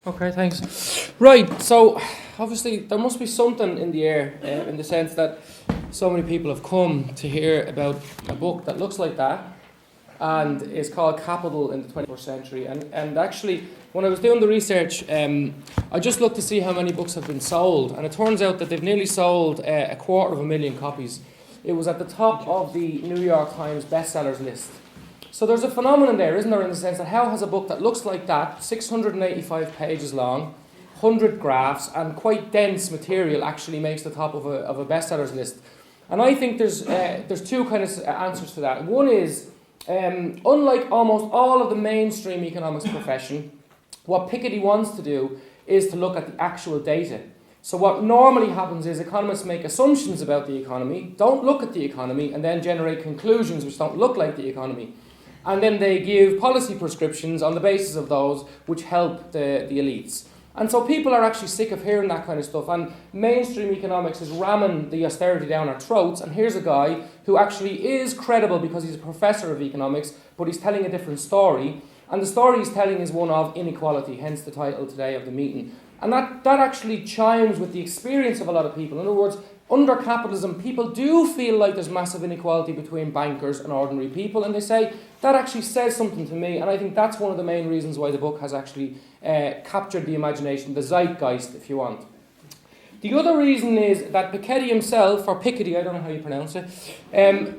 Okay, thanks. Right, so obviously there must be something in the air in the sense that so many people have come to hear about a book that looks like that and is called Capital in the 21st Century. And actually, when I was doing the research, I just looked to see how many books have been sold, and it turns out that they've nearly sold 250,000 copies. It was at the top of the New York Times bestsellers list. So there's a phenomenon there, isn't there, in the sense that how has a book that looks like that, 685 pages long, 100 graphs, and quite dense material actually makes the top of a bestsellers list? And I think there's two kind of answers to that. One is, unlike almost all of the mainstream economics profession, what Picketty wants to do is to look at the actual data. So what normally happens is economists make assumptions about the economy, don't look at the economy, and then generate conclusions which don't look like the economy. And then they give policy prescriptions on the basis of those which help the elites. And so people are actually sick of hearing that kind of stuff. And mainstream economics is ramming the austerity down our throats. And here's a guy who actually is credible because he's a professor of economics, but he's telling a different story. And the story he's telling is one of inequality, hence the title today of the meeting. And that actually chimes with the experience of a lot of people. In other words, under capitalism, people do feel like there's massive inequality between bankers and ordinary people, and they say, that actually says something to me, and I think that's one of the main reasons why the book has actually captured the imagination, the zeitgeist, if you want. The other reason is that Piketty himself, or Picketty, I don't know how you pronounce it,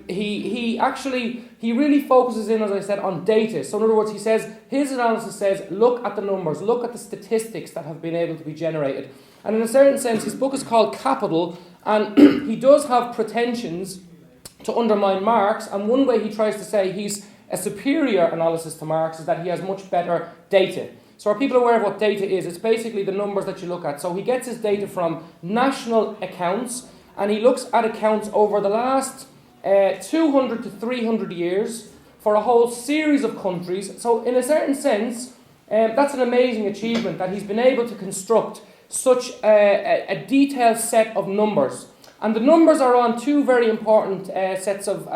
he really focuses in, as I said, on data. So in other words, his analysis says, look at the numbers, look at the statistics that have been able to be generated. And in a certain sense, his book is called Capital, and he does have pretensions to undermine Marx, and one way he tries to say he's a superior analysis to Marx is that he has much better data. So are people aware of what data is? It's basically the numbers that you look at. So he gets his data from national accounts, and he looks at accounts over the last 200 to 300 years for a whole series of countries. So in a certain sense, that's an amazing achievement that he's been able to construct such a detailed set of numbers. And the numbers are on two very important sets of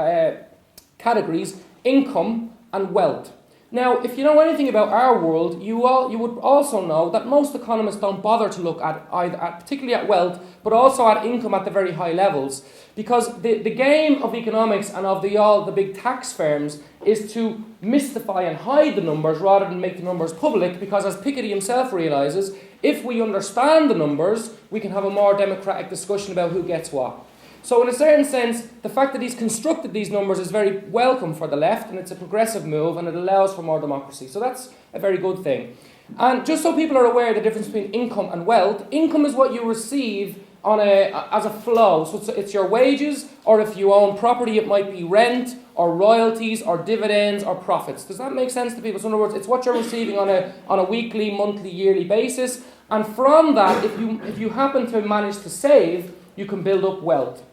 categories, income and wealth. Now, if you know anything about our world, you would also know that most economists don't bother to look at particularly at wealth, but also at income at the very high levels. Because the game of economics and of the big tax firms is to mystify and hide the numbers rather than make the numbers public, because as Piketty himself realises, if we understand the numbers, we can have a more democratic discussion about who gets what. So in a certain sense, the fact that he's constructed these numbers is very welcome for the left, and it's a progressive move, and it allows for more democracy. So that's a very good thing. And just so people are aware of the difference between income and wealth, income is what you receive as a flow. So it's your wages, or if you own property, it might be rent, or royalties, or dividends, or profits. Does that make sense to people? So in other words, it's what you're receiving on a weekly, monthly, yearly basis. And from that, if you happen to manage to save, you can build up wealth.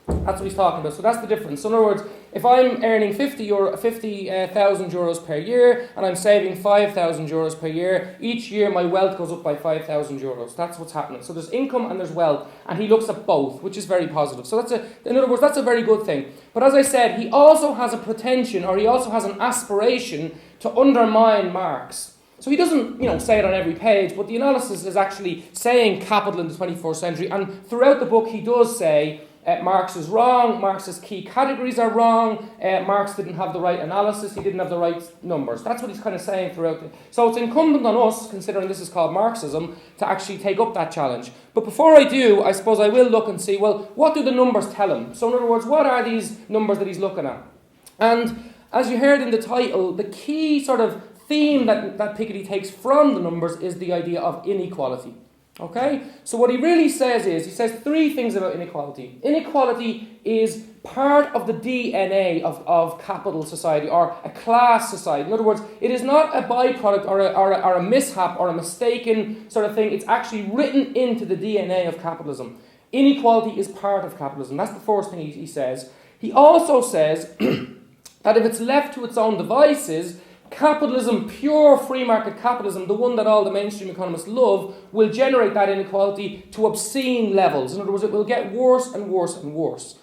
That's what he's talking about. So that's the difference. So in other words, if I'm earning 50,000 euros per year and I'm saving 5,000 euros per year, each year my wealth goes up by 5,000 euros. That's what's happening. So there's income and there's wealth, and he looks at both, which is very positive. So in other words, that's a very good thing. But as I said, he also has a pretension, or he also has an aspiration to undermine Marx. So he doesn't, say it on every page, but the analysis is actually saying capital in the 21st century, and throughout the book he does say Marx is wrong, Marx's key categories are wrong, Marx didn't have the right analysis, he didn't have the right numbers. That's what he's kind of saying throughout it. So it's incumbent on us, considering this is called Marxism, to actually take up that challenge. But before I do, I suppose I will look and see, well, what do the numbers tell him? So in other words, what are these numbers that he's looking at? And as you heard in the title, the key sort of theme that Piketty takes from the numbers is the idea of inequality. Okay? So what he really says is, he says three things about inequality. Inequality is part of the DNA of capital society, or a class society. In other words, it is not a byproduct or a mishap or a mistaken sort of thing. It's actually written into the DNA of capitalism. Inequality is part of capitalism. That's the first thing he says. He also says that if it's left to its own devices, capitalism, pure free market capitalism, the one that all the mainstream economists love, will generate that inequality to obscene levels. In other words, it will get worse and worse and worse.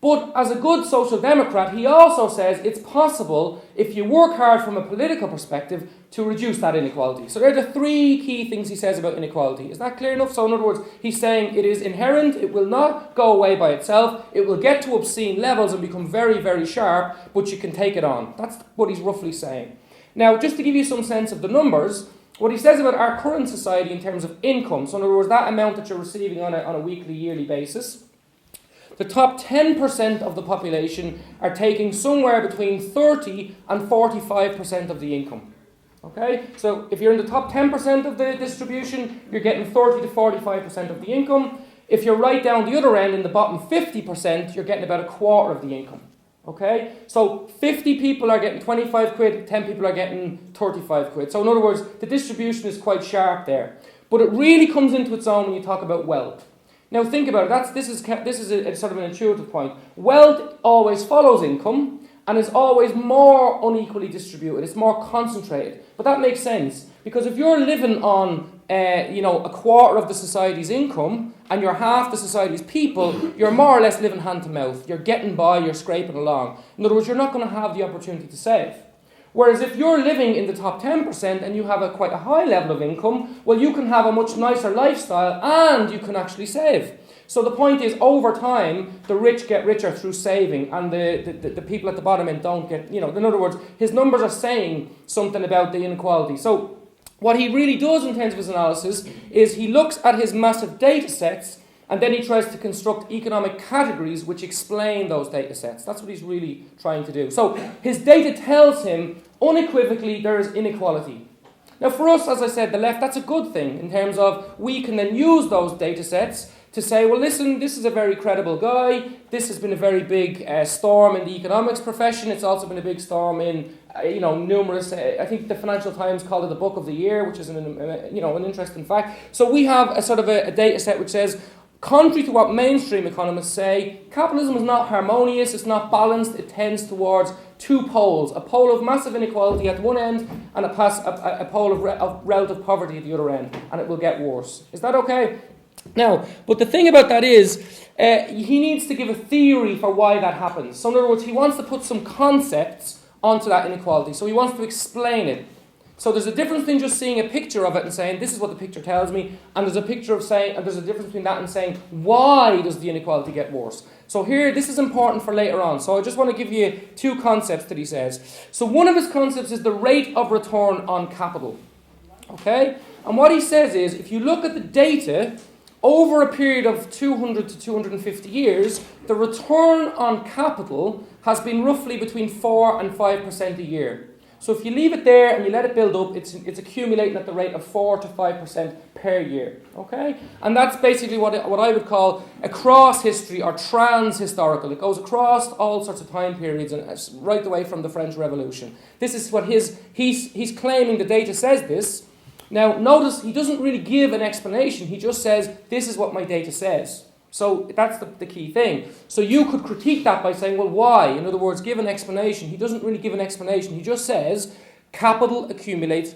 But as a good social democrat, he also says it's possible, if you work hard from a political perspective, to reduce that inequality. So there are the three key things he says about inequality. Is that clear enough? So in other words, he's saying it is inherent, it will not go away by itself, it will get to obscene levels and become very, very sharp, but you can take it on. That's what he's roughly saying. Now, just to give you some sense of the numbers, what he says about our current society in terms of income, so in other words, that amount that you're receiving on a weekly, yearly basis, the top 10% of the population are taking somewhere between 30 and 45% of the income. Okay? So if you're in the top 10% of the distribution, you're getting 30 to 45% of the income. If you're right down the other end, in the bottom 50%, you're getting about a quarter of the income. Okay? So 50 people are getting 25 quid, 10 people are getting 35 quid. So in other words, the distribution is quite sharp there. But it really comes into its own when you talk about wealth. Now think about it, this is a sort of an intuitive point. Wealth always follows income and is always more unequally distributed, it's more concentrated. But that makes sense, because if you're living on a quarter of the society's income and you're half the society's people, you're more or less living hand to mouth. You're getting by, you're scraping along. In other words, you're not going to have the opportunity to save. Whereas if you're living in the top 10% and you have quite a high level of income, well, you can have a much nicer lifestyle and you can actually save. So the point is, over time, the rich get richer through saving and the people at the bottom end don't get, in other words, his numbers are saying something about the inequality. So what he really does in terms of his analysis is he looks at his massive data sets and then he tries to construct economic categories which explain those data sets. That's what he's really trying to do. So his data tells him unequivocally there is inequality. Now for us, as I said, the left, that's a good thing in terms of we can then use those data sets to say, well, listen, this is a very credible guy. This has been a very big storm in the economics profession. It's also been a big storm in, numerous. I think the Financial Times called it the Book of the Year, which is an interesting fact. So we have a sort of a data set which says, contrary to what mainstream economists say, capitalism is not harmonious. It's not balanced. It tends towards two poles: a pole of massive inequality at one end, and a pole of relative poverty at the other end, and it will get worse. Is that okay? Now, but the thing about that is, he needs to give a theory for why that happens. So in other words, he wants to put some concepts onto that inequality. So he wants to explain it. So there's a difference between just seeing a picture of it and saying, this is what the picture tells me, and there's a difference between that and saying, why does the inequality get worse? So here, this is important for later on. So I just want to give you two concepts that he says. So one of his concepts is the rate of return on capital. Okay? And what he says is, if you look at the data, over a period of 200 to 250 years, the return on capital has been roughly between 4 and 5% a year. So if you leave it there and you let it build up, it's accumulating at the rate of 4 to 5% per year. Okay? And that's basically what I would call across history or trans-historical. It goes across all sorts of time periods and right away from the French Revolution. This is what he's claiming the data says this. Now, notice he doesn't really give an explanation. He just says, this is what my data says. So that's the key thing. So you could critique that by saying, well, why? In other words, give an explanation. He doesn't really give an explanation. He just says, capital accumulates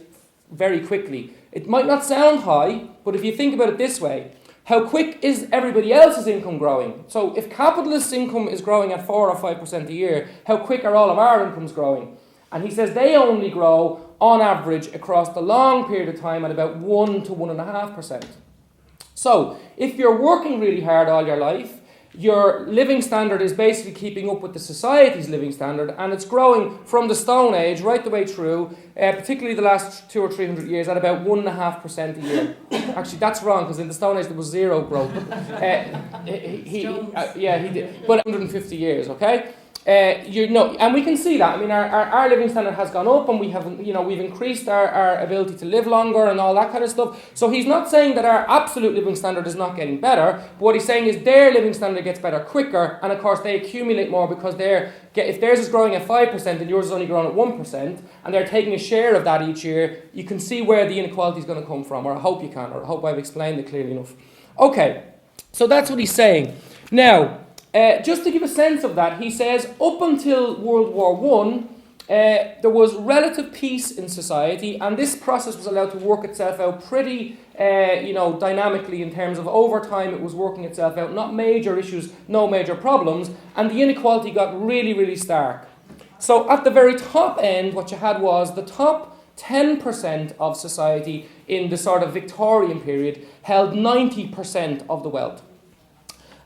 very quickly. It might not sound high, but if you think about it this way, how quick is everybody else's income growing? So if capitalists' income is growing at 4 or 5% a year, how quick are all of our incomes growing? And he says they only grow, on average, across the long period of time at about 1 to 1.5%. So, if you're working really hard all your life, your living standard is basically keeping up with the society's living standard, and it's growing from the Stone Age right the way through, particularly the last 200 or 300 years, at about 1.5% a year. Actually, that's wrong, because in the Stone Age there was zero growth. He did. But 150 years, okay? And we can see that. I mean, our living standard has gone up, and we've increased our ability to live longer and all that kind of stuff. So he's not saying that our absolute living standard is not getting better, but what he's saying is their living standard gets better quicker, and of course they accumulate more because if theirs is growing at 5% and yours is only growing at 1%, and they're taking a share of that each year, you can see where the inequality is going to come from, or I hope you can, or I hope I've explained it clearly enough. Okay, so that's what he's saying. Now, just to give a sense of that, he says up until World War I, there was relative peace in society, and this process was allowed to work itself out pretty dynamically in terms of over time it was working itself out, not major issues, no major problems, and the inequality got really, really stark. So at the very top end, what you had was the top 10% of society in the sort of Victorian period held 90% of the wealth.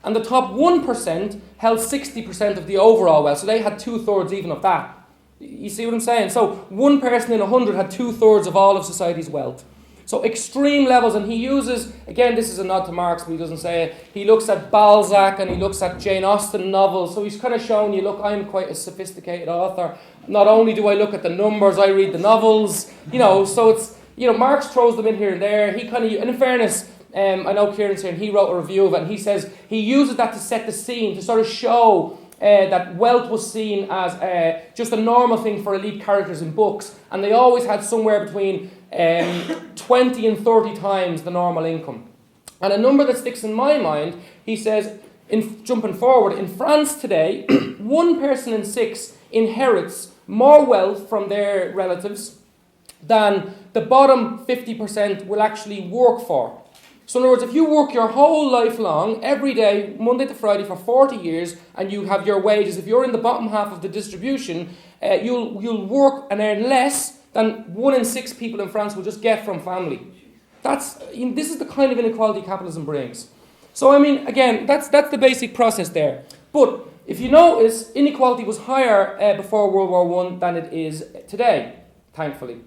And the top 1% held 60% of the overall wealth. So they had 2/3 even of that. You see what I'm saying? So one person in 100 had 2/3 of all of society's wealth. So extreme levels, and he uses, again, this is a nod to Marx, but he doesn't say it. He looks at Balzac and he looks at Jane Austen novels. So he's kind of showing you, look, I'm quite a sophisticated author. Not only do I look at the numbers, I read the novels. So it's, Marx throws them in here and there. He kind of, and in fairness, I know Kieran's here and he wrote a review of it, and he says he uses that to set the scene, to sort of show that wealth was seen as just a normal thing for elite characters in books, and they always had somewhere between 20 and 30 times the normal income. And a number that sticks in my mind, he says, jumping forward, in France today, 1 person in 6 inherits more wealth from their relatives than the bottom 50% will actually work for. So in other words, if you work your whole life long, every day, Monday to Friday for 40 years, and you have your wages, if you're in the bottom half of the distribution, you'll work and earn less than 1 in 6 people in France will just get from family. This is the kind of inequality capitalism brings. So again, that's the basic process there. But if you notice, inequality was higher before World War I than it is today, thankfully.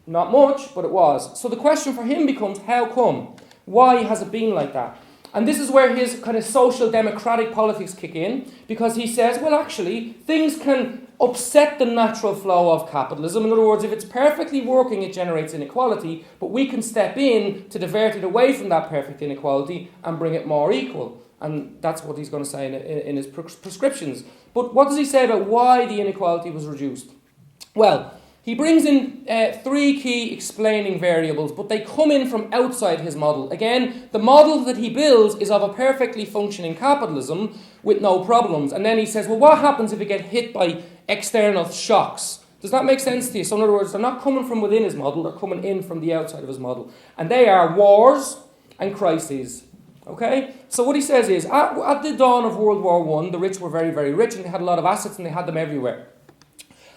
Not much, but it was. So the question for him becomes, how come? Why has it been like that? And this is where his kind of social democratic politics kick in, because he says, well, actually, things can upset the natural flow of capitalism. In other words, if it's perfectly working, it generates inequality, but we can step in to divert it away from that perfect inequality and bring it more equal. And that's what he's going to say in his prescriptions. But what does he say about why the inequality was reduced? Well, he brings in 3 key explaining variables, but they come in from outside his model. Again, the model that he builds is of a perfectly functioning capitalism with no problems. And then he says, well, what happens if we get hit by external shocks? Does that make sense to you? So in other words, they're not coming from within his model, they're coming in from the outside of his model. And they are wars and crises. Okay? So what he says is, at the dawn of World War I, the rich were very, very rich, and they had a lot of assets, and they had them everywhere.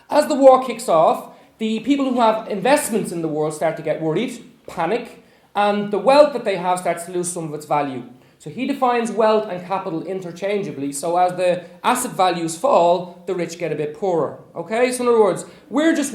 As the war kicks off, the people who have investments in the world start to get worried, panic, and the wealth that they have starts to lose some of its value. So he defines wealth and capital interchangeably, so as the asset values fall, the rich get a bit poorer. Okay, so in other words, we're just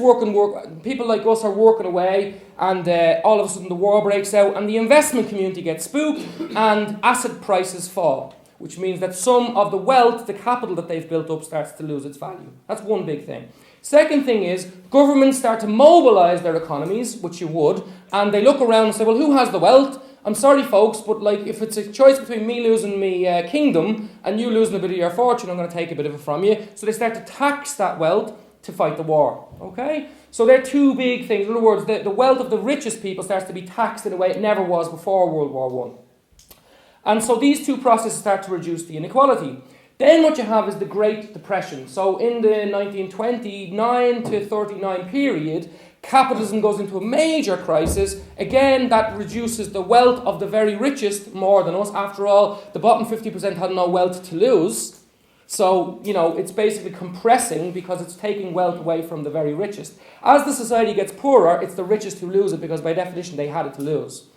people like us are working away, and all of a sudden the war breaks out, and the investment community gets spooked, and asset prices fall, which means that some of the wealth, the capital that they've built up, starts to lose its value. That's one big thing. Second thing is, governments start to mobilise their economies, which you would, and they look around and say, well, who has the wealth? I'm sorry, folks, but if it's a choice between me losing my kingdom and you losing a bit of your fortune, I'm going to take a bit of it from you. So they start to tax that wealth to fight the war. Okay? So they're 2 big things. In other words, the wealth of the richest people starts to be taxed in a way it never was before World War I. And so these 2 processes start to reduce the inequality. Then what you have is the Great Depression. So in the 1929 to 39 period, capitalism goes into a major crisis. Again, that reduces the wealth of the very richest more than us. After all, the bottom 50% had no wealth to lose. So, it's basically compressing because it's taking wealth away from the very richest. As the society gets poorer, it's the richest who lose it because by definition they had it to lose.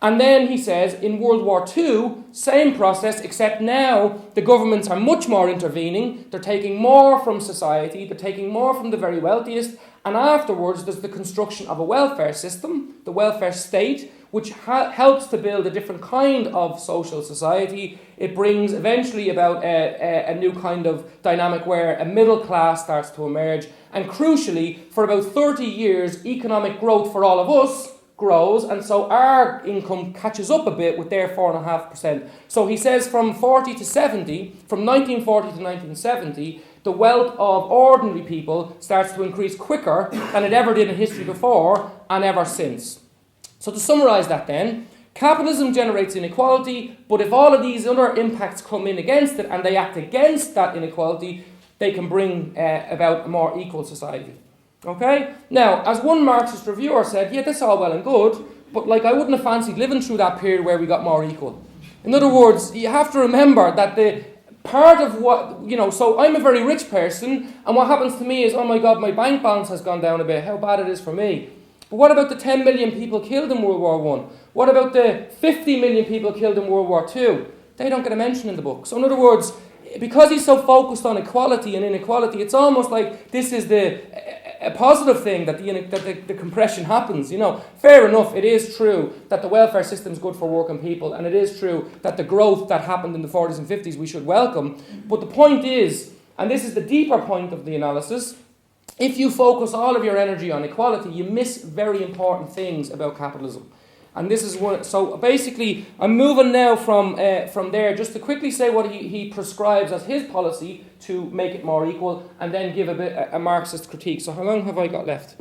And then he says, in World War II, same process, except now the governments are much more intervening. They're taking more from society. They're taking more from the very wealthiest. And afterwards, there's the construction of a welfare system, the welfare state, which helps to build a different kind of social society. It brings eventually about a new kind of dynamic where a middle class starts to emerge. And crucially, for about 30 years, economic growth for all of us grows, and so our income catches up a bit with their 4.5%. So he says from 1940 to 1970, the wealth of ordinary people starts to increase quicker than it ever did in history before and ever since. So to summarise that then, capitalism generates inequality, but if all of these other impacts come in against it and they act against that inequality, they can bring about a more equal society. Okay? Now, as one Marxist reviewer said, yeah, that's all well and good, but like I wouldn't have fancied living through that period where we got more equal. In other words, you have to remember that the part of what, so I'm a very rich person, and what happens to me is, oh my God, my bank balance has gone down a bit, how bad it is for me. But what about the 10 million people killed in World War I? What about the 50 million people killed in World War II? They don't get a mention in the book. So in other words, because he's so focused on equality and inequality, it's almost like this is a positive thing that the compression happens. Fair enough, it is true that the welfare system is good for working people, and it is true that the growth that happened in the 40s and 50s we should welcome. But the point is, and this is the deeper point of the analysis, if you focus all of your energy on equality, you miss very important things about capitalism. And this is one. So basically, I'm moving now from there just to quickly say what he prescribes as his policy to make it more equal, and then give a Marxist critique. So how long have I got left?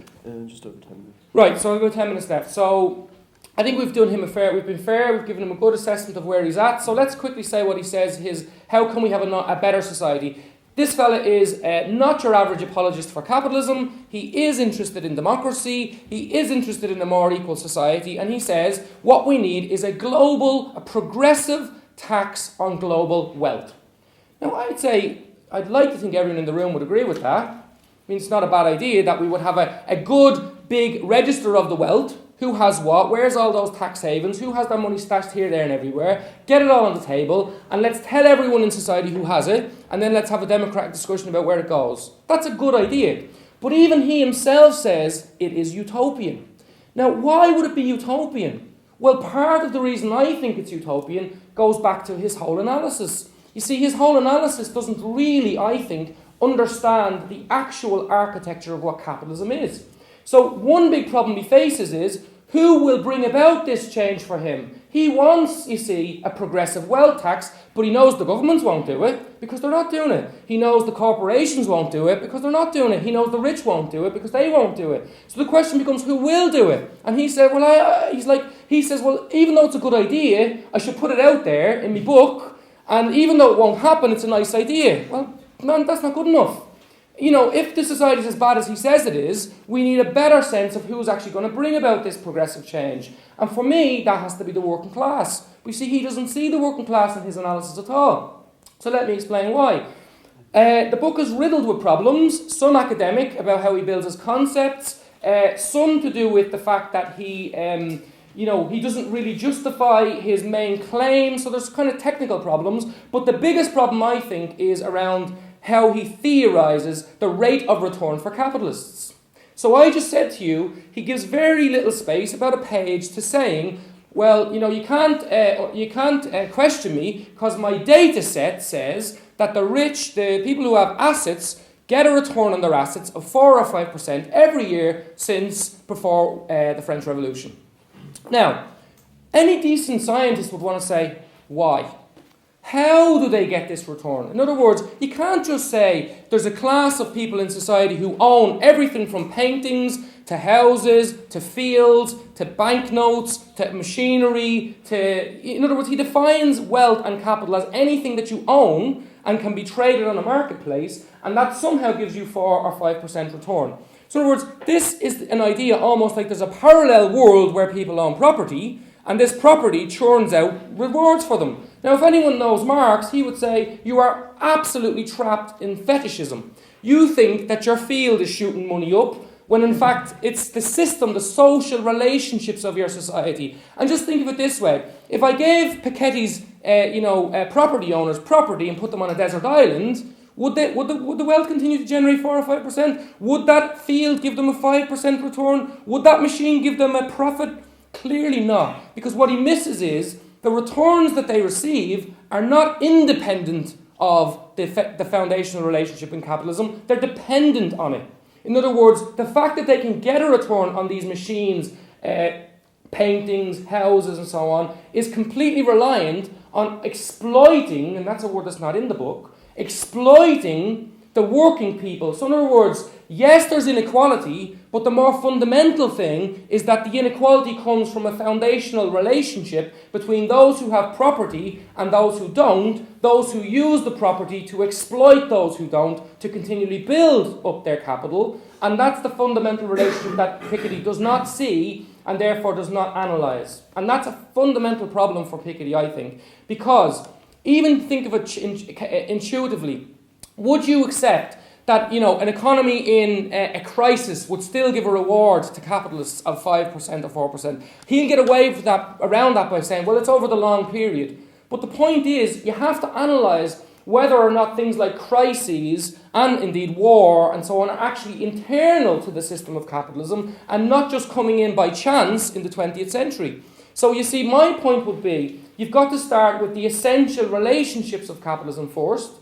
Just over 10 minutes. Right. So I've got 10 minutes left. So I think we've done him a fair. We've been fair. We've given him a good assessment of where he's at. So let's quickly say what he says. How can we have a better society? This fella is not your average apologist for capitalism. He is interested in democracy. He is interested in a more equal society. And he says what we need is a progressive tax on global wealth. Now, I'd like to think everyone in the room would agree with that. I mean, it's not a bad idea that we would have a good, big register of the wealth. Who has what? Where's all those tax havens? Who has their money stashed here, there and everywhere? Get it all on the table, and let's tell everyone in society who has it, and then let's have a democratic discussion about where it goes. That's a good idea. But even he himself says it is utopian. Now, why would it be utopian? Well, part of the reason I think it's utopian goes back to his whole analysis. You see, his whole analysis doesn't really, I think, understand the actual architecture of what capitalism is. So one big problem he faces is, who will bring about this change for him? He wants, you see, a progressive wealth tax, but he knows the governments won't do it because they're not doing it. He knows the corporations won't do it because they're not doing it. He knows the rich won't do it because they won't do it. So the question becomes, who will do it? And he said, well, even though it's a good idea, I should put it out there in my book, and even though it won't happen, it's a nice idea. Well, man, that's not good enough. If the society is as bad as he says it is, we need a better sense of who's actually going to bring about this progressive change. And for me, that has to be the working class. We see he doesn't see the working class in his analysis at all. So let me explain why. The book is riddled with problems, some academic about how he builds his concepts, some to do with the fact that he doesn't really justify his main claim, so there's kind of technical problems. But the biggest problem, I think, is around how he theorizes the rate of return for capitalists. So I just said to you, he gives very little space, about a page, to saying, well, you can't question me because my data set says that the rich, the people who have assets, get a return on their assets of 4 or 5% every year since before the French Revolution. Now, any decent scientist would want to say, why? How do they get this return? In other words, you can't just say there's a class of people in society who own everything from paintings to houses to fields to banknotes to machinery in other words, he defines wealth and capital as anything that you own and can be traded on a marketplace, and that somehow gives you 4 or 5% return. So in other words, this is an idea almost like there's a parallel world where people own property, and this property churns out rewards for them. Now, if anyone knows Marx, he would say you are absolutely trapped in fetishism. You think that your field is shooting money up, when in fact it's the system, the social relationships of your society. And just think of it this way. If I gave Piketty's property owners property and put them on a desert island, would the wealth continue to generate 4 or 5%? Would that field give them a 5% return? Would that machine give them a profit? Clearly not. Because what he misses is the returns that they receive are not independent of the foundational relationship in capitalism. They're dependent on it. In other words, the fact that they can get a return on these machines, paintings, houses and so on, is completely reliant on exploiting, and that's a word that's not in the book, exploiting the working people. So in other words, yes, there's inequality, but the more fundamental thing is that the inequality comes from a foundational relationship between those who have property and those who don't, those who use the property to exploit those who don't, to continually build up their capital. And that's the fundamental relationship that Piketty does not see and therefore does not analyse. And that's a fundamental problem for Piketty, I think, because even think of it intuitively, would you accept that, you know, an economy in a crisis would still give a reward to capitalists of 5% or 4%? He'll get away with that, around that by saying, well, it's over the long period. But the point is, you have to analyse whether or not things like crises and indeed war and so on are actually internal to the system of capitalism and not just coming in by chance in the 20th century. So you see, my point would be, you've got to start with the essential relationships of capitalism first,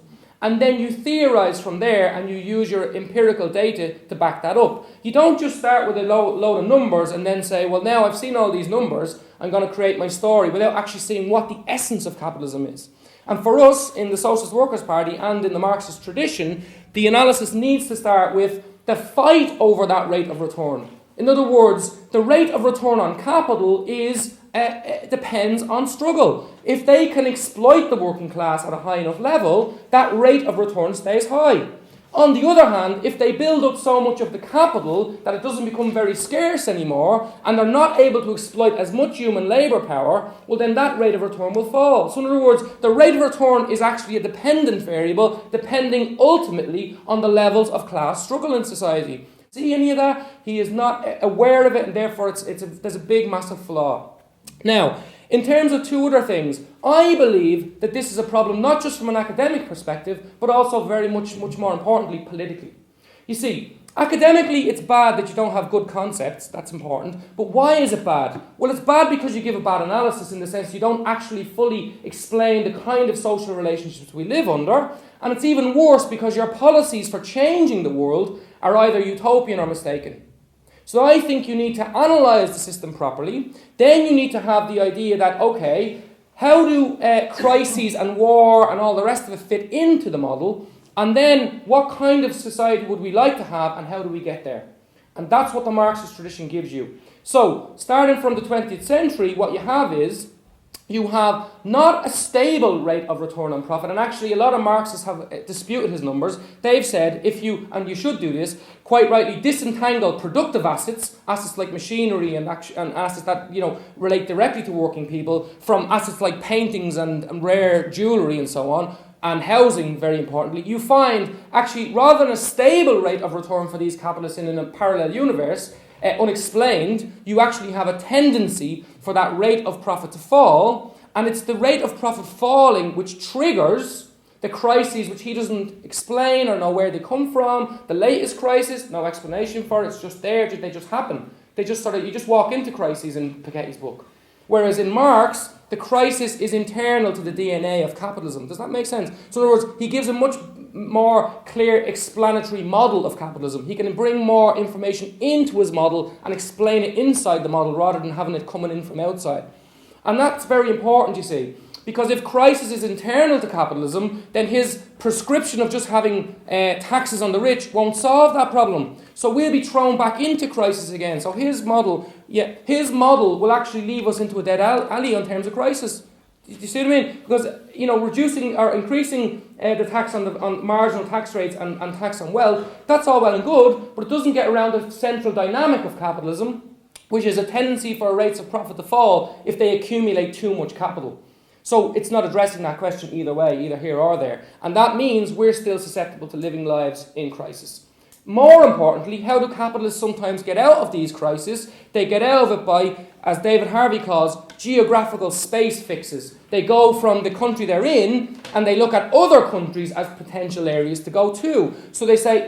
and then you theorise from there and you use your empirical data to back that up. You don't just start with a load of numbers and then say, well, now I've seen all these numbers, I'm going to create my story, without actually seeing what the essence of capitalism is. And for us, in the Socialist Workers' Party and in the Marxist tradition, the analysis needs to start with the fight over that rate of return. In other words, the rate of return on capital depends on struggle. If they can exploit the working class at a high enough level, that rate of return stays high. On the other hand, if they build up so much of the capital that it doesn't become very scarce anymore, and they're not able to exploit as much human labour power, well then that rate of return will fall. So in other words, the rate of return is actually a dependent variable, depending ultimately on the levels of class struggle in society. See any of that? He is not aware of it, and therefore there's a big, massive flaw. Now, in terms of two other things, I believe that this is a problem not just from an academic perspective, but also very much more importantly, politically. You see, academically, it's bad that you don't have good concepts, that's important, but why is it bad? Well, it's bad because you give a bad analysis in the sense you don't actually fully explain the kind of social relationships we live under, and it's even worse because your policies for changing the world are either utopian or mistaken. So I think you need to analyse the system properly. Then you need to have the idea that, okay, how do crises and war and all the rest of it fit into the model? And then what kind of society would we like to have and how do we get there? And that's what the Marxist tradition gives you. So starting from the 20th century, what you have is, you have not a stable rate of return on profit, and actually a lot of Marxists have disputed his numbers. They've said if you, and you should do this, quite rightly, disentangle productive assets, assets like machinery and assets that, you know, relate directly to working people, from assets like paintings and rare jewellery and so on, and housing, very importantly, you find actually rather than a stable rate of return for these capitalists in a parallel universe, unexplained, you actually have a tendency for that rate of profit to fall, and it's the rate of profit falling which triggers the crises which he doesn't explain or know where they come from. The latest crisis, no explanation for it, it's just there, they just happen. They just you just walk into crises in Piketty's book. Whereas in Marx, the crisis is internal to the DNA of capitalism. Does that make sense? So in other words, he gives a much more clear explanatory model of capitalism. He can bring more information into his model and explain it inside the model rather than having it coming in from outside. And that's very important, you see, because if crisis is internal to capitalism, then his prescription of just having taxes on the rich won't solve that problem. So we'll be thrown back into crisis again. So his model will actually leave us into a dead alley in terms of crisis. Do you see what I mean? Because, you know, reducing or increasing the tax on marginal tax rates and tax on wealth, that's all well and good, but it doesn't get around the central dynamic of capitalism, which is a tendency for rates of profit to fall if they accumulate too much capital. So it's not addressing that question either way, either here or there. And that means we're still susceptible to living lives in crisis. More importantly, how do capitalists sometimes get out of these crises? They get out of it by, as David Harvey calls, geographical space fixes. They go from the country they're in and they look at other countries as potential areas to go to. So they say,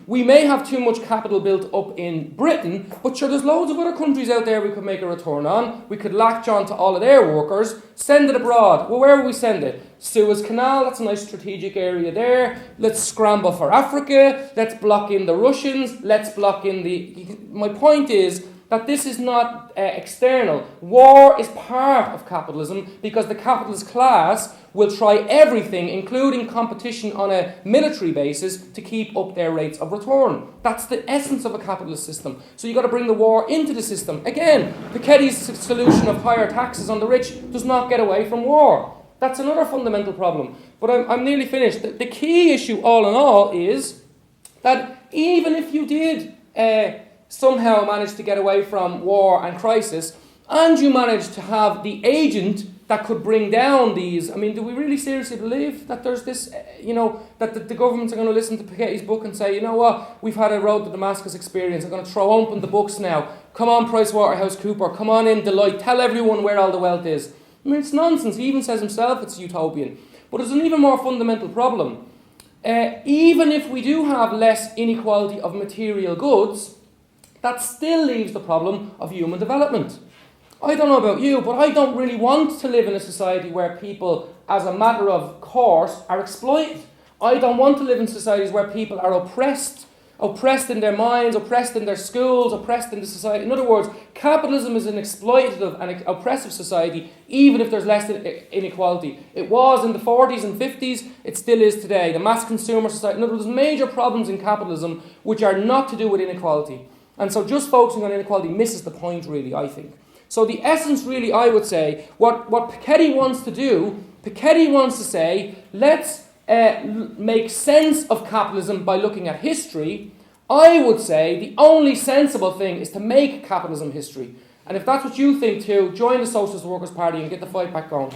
we may have too much capital built up in Britain, but sure, there's loads of other countries out there we could make a return on. We could latch on to all of their workers, send it abroad. Well, where will we send it? Suez Canal, that's a nice strategic area there. Let's scramble for Africa. Let's block in the Russians. Let's block in the... My point is that this is not external. War is part of capitalism because the capitalist class will try everything, including competition on a military basis, to keep up their rates of return. That's the essence of a capitalist system. So you've got to bring the war into the system. Again, Piketty's solution of higher taxes on the rich does not get away from war. That's another fundamental problem. But I'm nearly finished. The key issue, all in all, is that even if you did somehow manage to get away from war and crisis, and you managed to have the agent that could bring down these, I mean, do we really seriously believe that there's this, that the governments are going to listen to Piketty's book and say, you know what, we've had a road to Damascus experience, I'm going to throw open the books now, come on PricewaterhouseCoopers, come on in Deloitte, tell everyone where all the wealth is. I mean, it's nonsense. He even says himself it's utopian. But there's an even more fundamental problem. Even if we do have less inequality of material goods, that still leaves the problem of human development. I don't know about you, but I don't really want to live in a society where people, as a matter of course, are exploited. I don't want to live in societies where people are oppressed in their minds, oppressed in their schools, oppressed in the society. In other words, capitalism is an exploitative and oppressive society, even if there's less inequality. It was in the 40s and 50s, it still is today. The mass consumer society. In other words, there's major problems in capitalism which are not to do with inequality. And so just focusing on inequality misses the point, really, I think. So the essence, really, I would say, what Piketty wants to do, Piketty wants to say, let's make sense of capitalism by looking at history. I would say the only sensible thing is to make capitalism history. And if that's what you think too, join the Socialist Workers' Party and get the fight back going.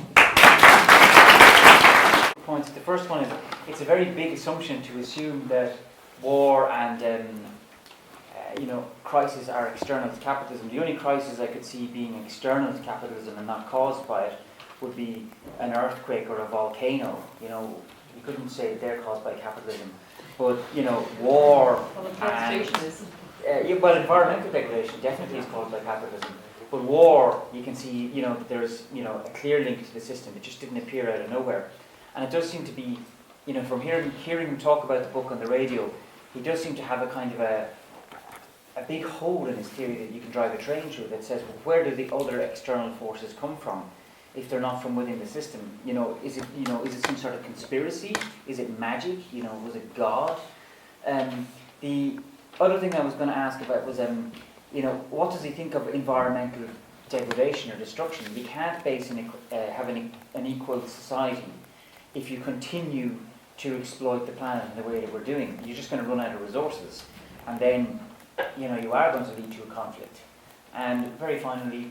Points. The first one is, it's a very big assumption to assume that war and crises are external to capitalism. The only crisis I could see being external to capitalism and not caused by it would be an earthquake or a volcano. You couldn't say they're caused by capitalism, but war and environmental degradation definitely is caused by capitalism. But war, you can see, there's a clear link to the system. It just didn't appear out of nowhere, and it does seem to be, from hearing him talk about the book on the radio, he does seem to have a kind of a big hole in his theory that you can drive a train through that says, well, where do the other external forces come from? If they're not from within the system, is it some sort of conspiracy? Is it magic? Was it God? The other thing I was going to ask about was, what does he think of environmental degradation or destruction? You can't have an equal society if you continue to exploit the planet in the way that we're doing. You're just going to run out of resources, and then you are going to lead to a conflict. And very finally,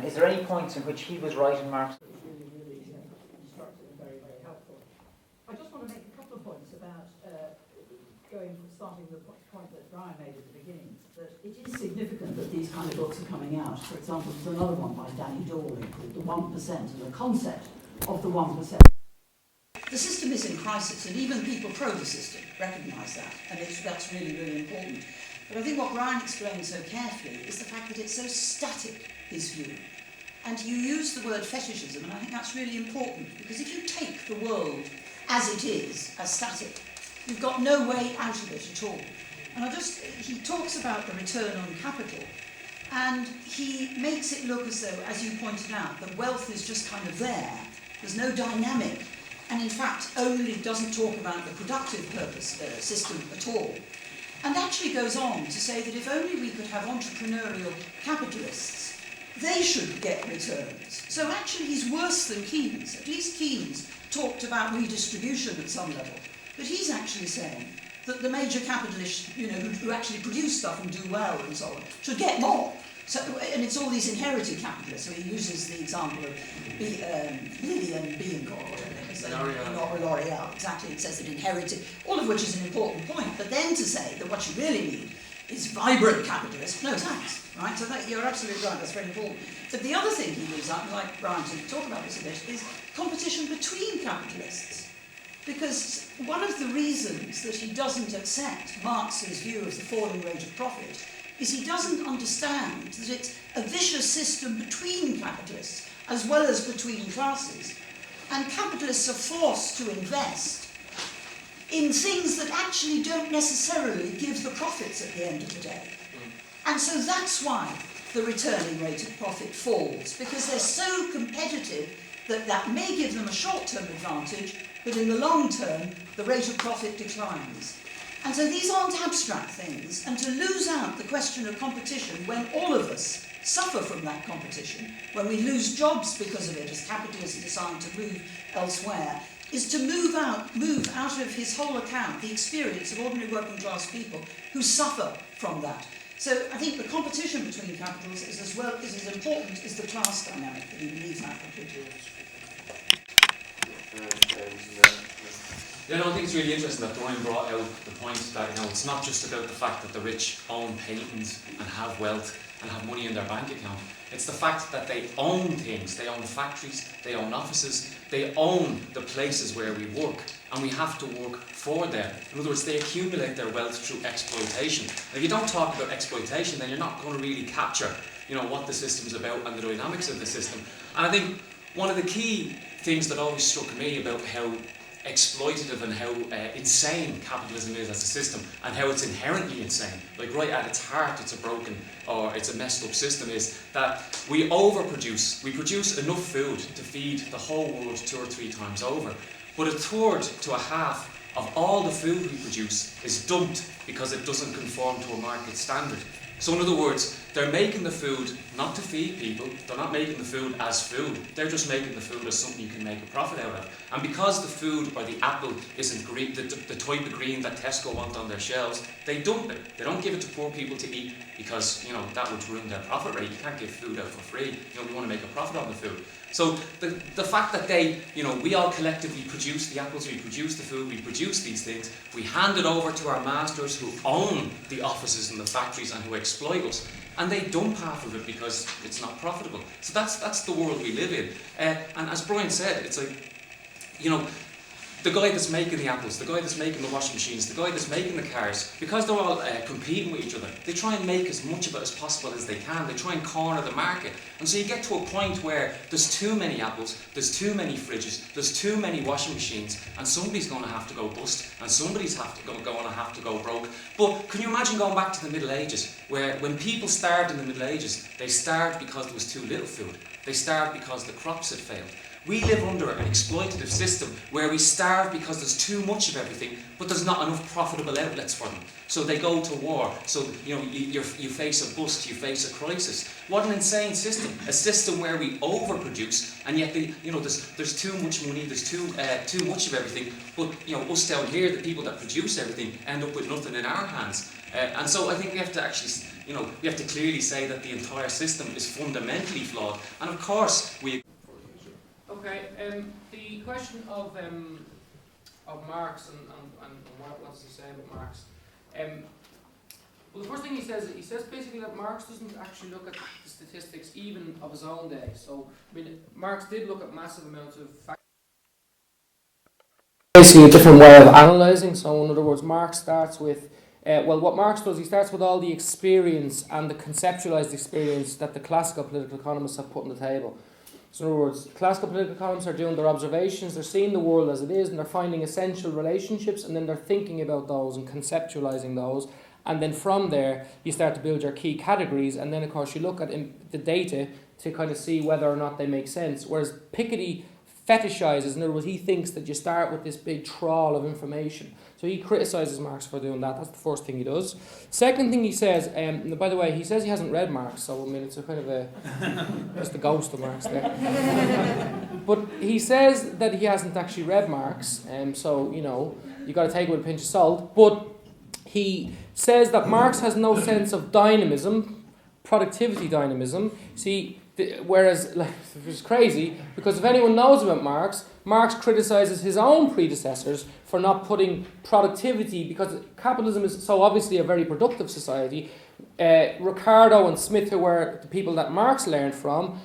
is there any points in which he was right in Marx? Really instructive and very, very helpful. I just want to make a couple of points about starting the point that Brian made at the beginning, that it is significant that these kind of books are coming out. For example, there's another one by Danny Dorling called The 1% and the concept of the 1%. The system is in crisis, and even people pro the system recognise that, and that's really, really important. But I think what Brian explained so carefully is the fact that it's so static, his view. And you use the word fetishism, and I think that's really important, because if you take the world as it is, as static, you've got no way out of it at all. And he talks about the return on capital, and he makes it look as though, as you pointed out, that wealth is just kind of there. There's no dynamic, and in fact only doesn't talk about the productive purpose system at all. And actually goes on to say that if only we could have entrepreneurial capitalists, they should get returns. So actually he's worse than Keynes. At least Keynes talked about redistribution at some level. But he's actually saying that the major capitalists, who actually produce stuff and do well and so on, should get more. So, and it's all these inherited capitalists. So he uses the example of Lillian Bianco, L'Oreal, exactly. It says it inherited, all of which is an important point. But then to say that what you really need is vibrant capitalists, no thanks, right? So you're absolutely right, that's very important. But the other thing he leaves out, and I'd like Brian to talk about this a bit, is competition between capitalists. Because one of the reasons that he doesn't accept Marx's view of the falling rate of profit is he doesn't understand that it's a vicious system between capitalists as well as between classes. And capitalists are forced to invest in things that actually don't necessarily give the profits at the end of the day. And so that's why the returning rate of profit falls, because they're so competitive that that may give them a short-term advantage, but in the long term, the rate of profit declines. And so these aren't abstract things, and to lose out the question of competition when all of us suffer from that competition, when we lose jobs because of it as capitalists decide to move elsewhere, is to move out of his whole account the experience of ordinary working class people who suffer from that. So I think the competition between capitals is as important as the class dynamic that he believes that completely. Yeah, no, I think it's really interesting that Brian brought out the point that, you know, it's not just about the fact that the rich own paintings and have wealth and have money in their bank account. It's the fact that they own things. They own factories, they own offices, they own the places where we work, and we have to work for them. In other words, they accumulate their wealth through exploitation. And if you don't talk about exploitation, then you're not going to really capture, you know, what the system's about and the dynamics of the system. And I think one of the key things that always struck me about how exploitative and how insane capitalism is as a system, and how it's inherently insane, like right at its heart it's a broken or it's a messed up system, is that we overproduce. We produce enough food to feed the whole world 2 or 3 times over, but a third to a half of all the food we produce is dumped because it doesn't conform to a market standard. So in other words, they're making the food not to feed people, they're not making the food as food, they're just making the food as something you can make a profit out of. And because the food or the apple isn't green, the type of green that Tesco want on their shelves, they dump it. They don't give it to poor people to eat because, you know, that would ruin their profit rate. You can't give food out for free. You know, we want to make a profit on the food. So the fact that they, you know, we all collectively produce the apples, we produce the food, we produce these things, we hand it over to our masters who own the offices and the factories and who exploit us, and they dump half of it because it's not profitable. So that's the world we live in. And as Brian said, it's like, you know, the guy that's making the apples, the guy that's making the washing machines, the guy that's making the cars, because they're all competing with each other, they try and make as much of it as possible as they can. They try and corner the market. And so you get to a point where there's too many apples, there's too many fridges, there's too many washing machines, and somebody's going to have to go bust, and somebody's going to have to go broke. But can you imagine going back to the Middle Ages, where when people starved in the Middle Ages, they starved because there was too little food. They starved because the crops had failed. We live under an exploitative system where we starve because there's too much of everything, but there's not enough profitable outlets for them. So they go to war. So, you know, you face a bust, you face a crisis. What an insane system! A system where we overproduce, and yet there's too much money, there's too much of everything. But, you know, us down here, the people that produce everything, end up with nothing in our hands. And so I think we have to actually, you know, we have to clearly say that the entire system is fundamentally flawed. And of course we. Okay, the question of Marx and what does he say about Marx? Well, the first thing he says basically that Marx doesn't actually look at the statistics even of his own day. So, I mean, Marx did look at massive amounts of facts. Basically, a different way of analysing. So, in other words, Marx starts with what Marx does, he starts with all the experience and the conceptualised experience that the classical political economists have put on the table. So in other words, classical political economists are doing their observations, they're seeing the world as it is, and they're finding essential relationships, and then they're thinking about those and conceptualising those. And then from there, you start to build your key categories, and then of course you look at the data to kind of see whether or not they make sense. Whereas Piketty fetishises, in other words, he thinks that you start with this big trawl of information. So he criticises Marx for doing that. That's the first thing he does. Second thing he says, by the way, he says he hasn't read Marx, so I mean it's a kind of just the ghost of Marx there. But he says that he hasn't actually read Marx, so you know you got to take it with a pinch of salt. But he says that Marx has no sense of dynamism, productivity dynamism. See. Whereas, like, it's crazy, because if anyone knows about Marx, Marx criticises his own predecessors for not putting productivity, because capitalism is so obviously a very productive society. Ricardo and Smith, who were the people that Marx learned from,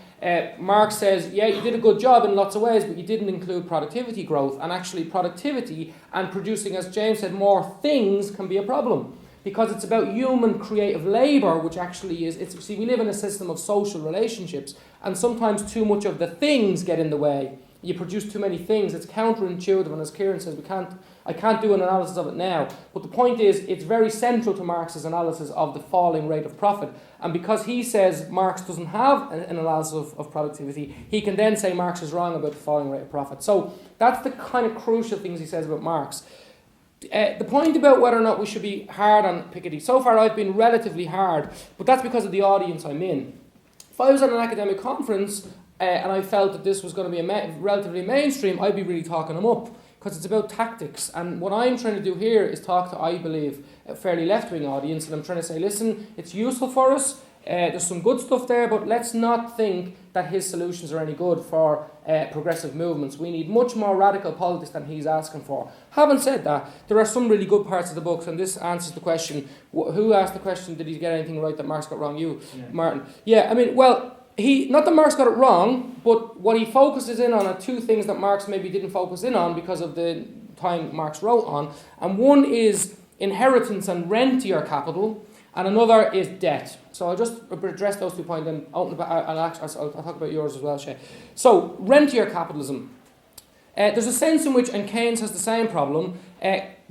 Marx says, yeah, you did a good job in lots of ways, but you didn't include productivity growth. And actually productivity and producing, as James said, more things can be a problem. Because it's about human creative labour, which actually is, we live in a system of social relationships, and sometimes too much of the things get in the way. you produce too many things. It's counterintuitive, and as Kieran says, I can't do an analysis of it now. But the point is, it's very central to Marx's analysis of the falling rate of profit. And because he says Marx doesn't have an analysis of productivity, he can then say Marx is wrong about the falling rate of profit. So that's the kind of crucial things he says about Marx. The point about whether or not we should be hard on Piketty, so far I've been relatively hard, but that's because of the audience I'm in. If I was at an academic conference and I felt that this was going to be relatively mainstream, I'd be really talking them up, because it's about tactics. And what I'm trying to do here is talk to, I believe, a fairly left-wing audience, and I'm trying to say, listen, it's useful for us, there's some good stuff there, but let's not think that his solutions are any good for progressive movements. We need much more radical politics than he's asking for. Having said that, there are some really good parts of the books, and this answers the question, who asked the question, did he get anything right that Marx got wrong? You, yeah. Martin. Yeah, I mean, well, not that Marx got it wrong, but what he focuses in on are two things that Marx maybe didn't focus in on because of the time Marx wrote on. And one is inheritance and rentier capital, and another is debt. So I'll just address those 2 points and open I'll talk about yours as well, Shay. So, rentier capitalism. There's a sense in which, and Keynes has the same problem,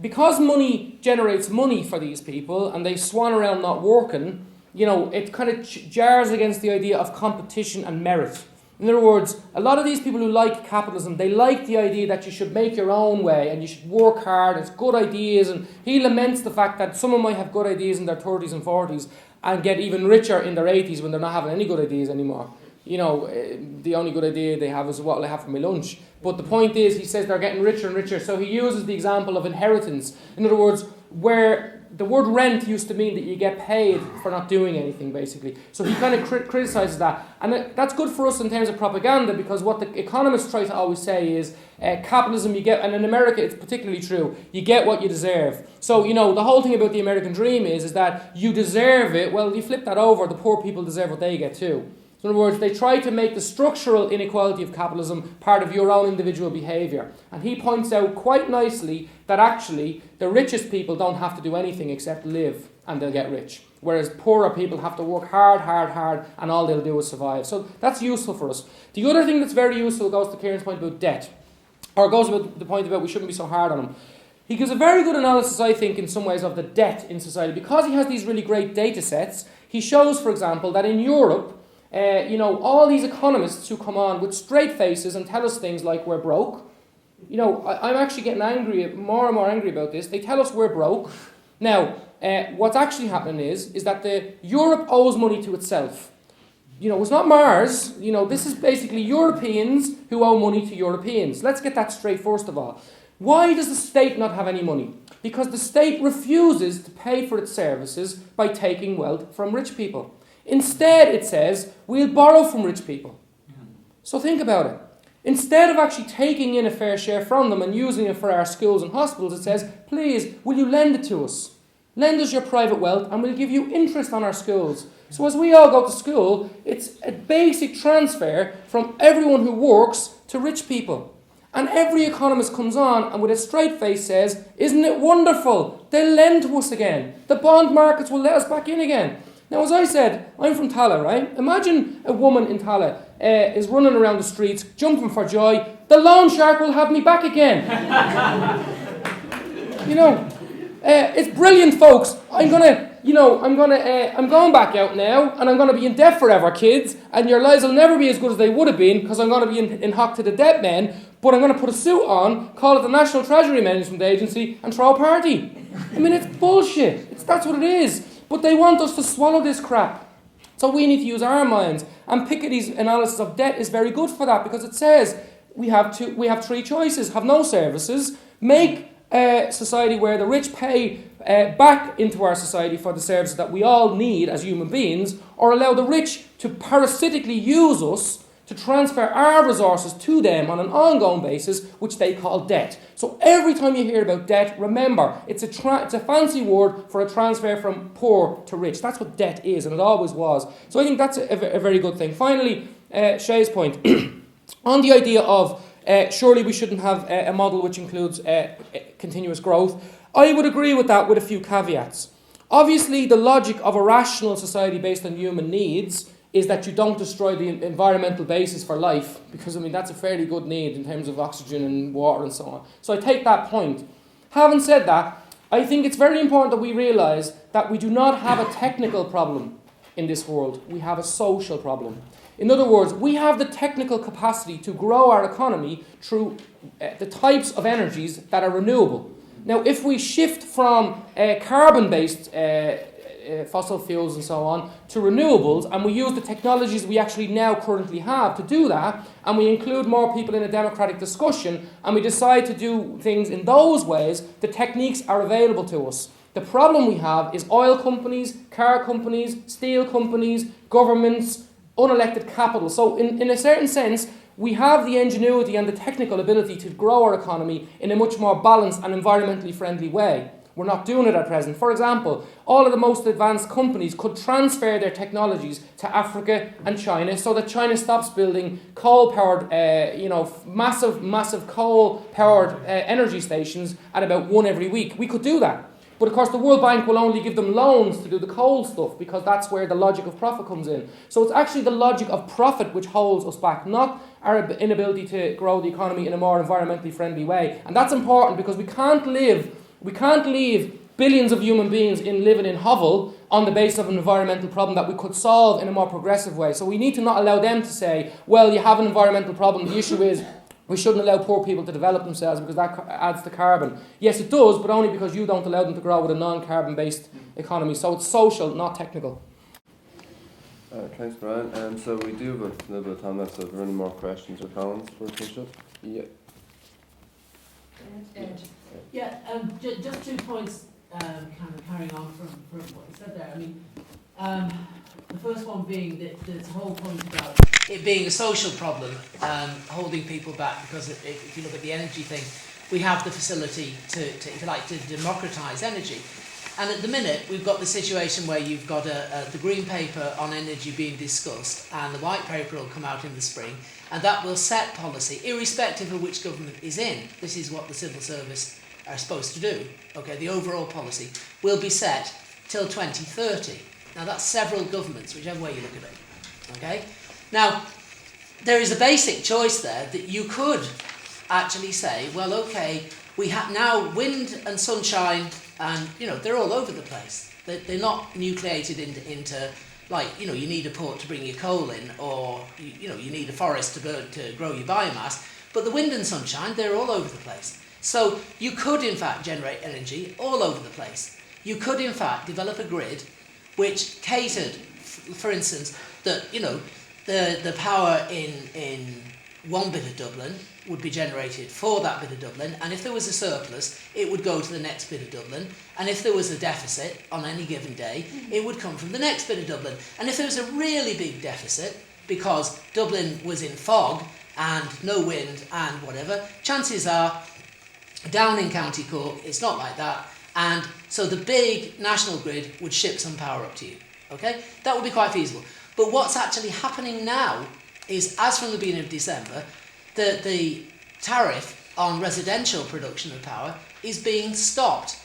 because money generates money for these people and they swan around not working, it kind of jars against the idea of competition and merit. In other words, a lot of these people who like capitalism, they like the idea that you should make your own way and you should work hard, it's good ideas, and he laments the fact that someone might have good ideas in their 30s and 40s and get even richer in their 80s when they're not having any good ideas anymore. The only good idea they have is what will I have for my lunch. But the point is, he says they're getting richer and richer, so he uses the example of inheritance. In other words, where the word rent used to mean that you get paid for not doing anything, basically. So he kind of criticises that. And that's good for us in terms of propaganda, because what the economists try to always say is capitalism you get, and in America it's particularly true, you get what you deserve. So, the whole thing about the American dream is that you deserve it. Well, you flip that over, the poor people deserve what they get too. In other words, they try to make the structural inequality of capitalism part of your own individual behaviour. And he points out quite nicely that actually the richest people don't have to do anything except live and they'll get rich. Whereas poorer people have to work hard, and all they'll do is survive. So that's useful for us. The other thing that's very useful goes to Kieran's point about debt, or goes about the point about we shouldn't be so hard on them. He gives a very good analysis, I think, in some ways of the debt in society. Because he has these really great data sets, he shows, for example, that in Europe, all these economists who come on with straight faces and tell us things like we're broke. I'm actually getting more and more angry about this. They tell us we're broke. Now, what's actually happening is that Europe owes money to itself. It's not Mars. This is basically Europeans who owe money to Europeans. Let's get that straight first of all. Why does the state not have any money? Because the state refuses to pay for its services by taking wealth from rich people. Instead, it says, we'll borrow from rich people. So think about it. Instead of actually taking in a fair share from them and using it for our schools and hospitals, it says, please, will you lend it to us? Lend us your private wealth and we'll give you interest on our schools. So as we all go to school, it's a basic transfer from everyone who works to rich people. And every economist comes on and with a straight face says, isn't it wonderful? They'll lend to us again. The bond markets will let us back in again. Now, as I said, I'm from Tallaght, right? Imagine a woman in Tallaght is running around the streets, jumping for joy. The loan shark will have me back again. It's brilliant, folks. I'm going back out now, and I'm going to be in debt forever, kids. And your lives will never be as good as they would have been, because I'm going to be in hock to the debt men. But I'm going to put a suit on, call it the National Treasury Management Agency, and throw a party. I mean, it's bullshit. That's what it is. But they want us to swallow this crap. So we need to use our minds. And Piketty's analysis of debt is very good for that, because it says we have three choices. Have no services, make a society where the rich pay back into our society for the services that we all need as human beings, or allow the rich to parasitically use us to transfer our resources to them on an ongoing basis, which they call debt. So every time you hear about debt, remember, it's a fancy word for a transfer from poor to rich. That's what debt is, and it always was. So I think that's a very good thing. Finally, Shay's point, on the idea of surely we shouldn't have a model which includes continuous growth, I would agree with that with a few caveats. Obviously, the logic of a rational society based on human needs is that you don't destroy the environmental basis for life, because I mean that's a fairly good need in terms of oxygen and water and so on. So I take that point. Having said that, I think it's very important that we realise that we do not have a technical problem in this world. We have a social problem. In other words, we have the technical capacity to grow our economy through the types of energies that are renewable. Now, if we shift from carbon-based fossil fuels and so on to renewables, and we use the technologies we actually now currently have to do that, and we include more people in a democratic discussion, and we decide to do things in those ways, the techniques are available to us. The problem we have is oil companies, car companies, steel companies, governments, unelected capital. So in a certain sense, we have the ingenuity and the technical ability to grow our economy in a much more balanced and environmentally friendly way. We're not doing it at present. For example, all of the most advanced companies could transfer their technologies to Africa and China so that China stops building coal-powered, massive coal-powered energy stations at about one every week. We could do that. But of course the World Bank will only give them loans to do the coal stuff, because that's where the logic of profit comes in. So it's actually the logic of profit which holds us back, not our inability to grow the economy in a more environmentally friendly way. And that's important, because we can't leave billions of human beings living in hovel on the basis of an environmental problem that we could solve in a more progressive way. So we need to not allow them to say, well, you have an environmental problem, the issue is we shouldn't allow poor people to develop themselves because that adds to carbon. Yes, it does, but only because you don't allow them to grow with a non-carbon based economy. So it's social, not technical. Thanks, Brian. So we do have a little bit of time left, so if there are any more questions or comments for Bishop? Yeah. Just 2 points, kind of carrying on from what you said there. I mean, the first one being that this whole point about it being a social problem, holding people back, because if you look at the energy thing, we have the facility to if you like, to democratise energy. And at the minute, we've got the situation where you've got the green paper on energy being discussed, and the white paper will come out in the spring, and that will set policy, irrespective of which government is in. This is what the civil service are supposed to do. Okay, the overall policy will be set till 2030. Now that's several governments, whichever way you look at it. Okay? Now, there is a basic choice there that you could actually say, well, okay, we have now wind and sunshine, and they're all over the place. They're not nucleated into like you need a port to bring your coal in, or you need a forest to grow your biomass. But the wind and sunshine, they're all over the place. So you could in fact generate energy all over the place. You could in fact develop a grid which catered, for instance, that the power in one bit of Dublin would be generated for that bit of Dublin, and if there was a surplus, it would go to the next bit of Dublin, and if there was a deficit on any given day, it would come from the next bit of Dublin. And if there was a really big deficit, because Dublin was in fog and no wind and whatever, chances are, down in County Cork, it's not like that, and so the big national grid would ship some power up to you. Okay? That would be quite feasible. But what's actually happening now is, as from the beginning of December, the tariff on residential production of power is being stopped.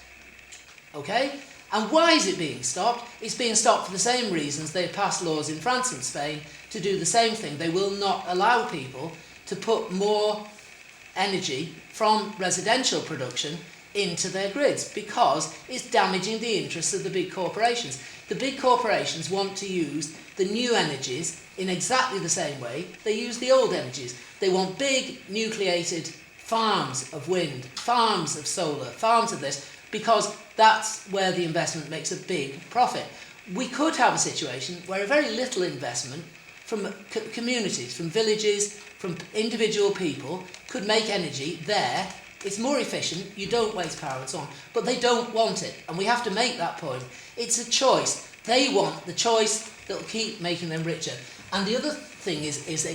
Okay? And why is it being stopped? It's being stopped for the same reasons they passed laws in France and Spain to do the same thing. They will not allow people to put more energy from residential production into their grids, because it's damaging the interests of the big corporations. The big corporations want to use the new energies in exactly the same way they use the old energies. They want big nucleated farms of wind, farms of solar, farms of this, because that's where the investment makes a big profit. We could have a situation where a very little investment from communities, from villages, from individual people could make energy there. It's more efficient, you don't waste power and so on, but they don't want it, and we have to make that point. It's a choice. They want the choice that will keep making them richer. And the other thing is it's